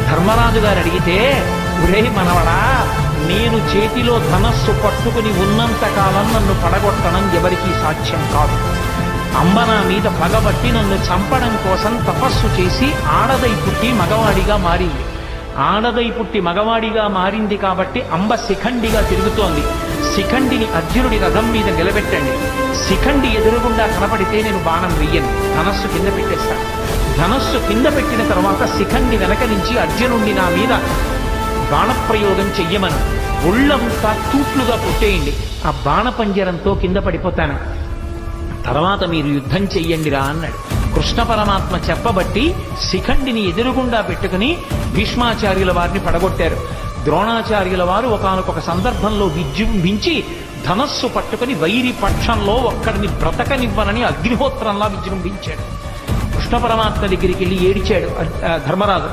ధర్మరాజు గారు అడిగితే, ఒరే మనవడా, నేను చేతిలో ధనస్సు పట్టుకుని ఉన్నంత కాలం నన్ను పడగొట్టడం ఎవరికీ సాధ్యం కాదు. అంబ నా మీద పగబట్టి నన్ను చంపడం కోసం తపస్సు చేసి ఆడదై పుట్టి మగవాడిగా మారింది. ఆడదై పుట్టి మగవాడిగా మారింది కాబట్టి అంబ శిఖండిగా తిరుగుతోంది. శిఖండిని అర్జునుడి రథం మీద నిలబెట్టండి. శిఖండి ఎదురుగుండా కనపడితే నేను బాణం వెయ్యను, ధనస్సు కింద పెట్టేస్తాను. ధనస్సు కింద పెట్టిన తర్వాత శిఖండి వెనక నుంచి అర్జునుడిని నా మీద బాణప్రయోగం చెయ్యమను. ఒళ్ళంతా తూట్లుగా పుట్టేయండి, ఆ బాణపంజరంతో కింద పడిపోతాను. తర్వాత మీరు యుద్ధం చెయ్యండిరా అన్నాడు. కృష్ణ పరమాత్మ చెప్పబట్టి శిఖండిని ఎదురుగుండా పెట్టుకుని భీష్మాచార్యుల వారిని పడగొట్టారు. ద్రోణాచార్యుల వారు ఒకానొక సందర్భంలో విజృంభించి ధనస్సు పట్టుకుని వైరి పక్షంలో ఒక్కడిని బ్రతకనివ్వనని అగ్నిహోత్రంలా విజృంభించాడు. కృష్ణ పరమాత్మ దగ్గరికి వెళ్ళి ఏడిచాడు ధర్మరాజు.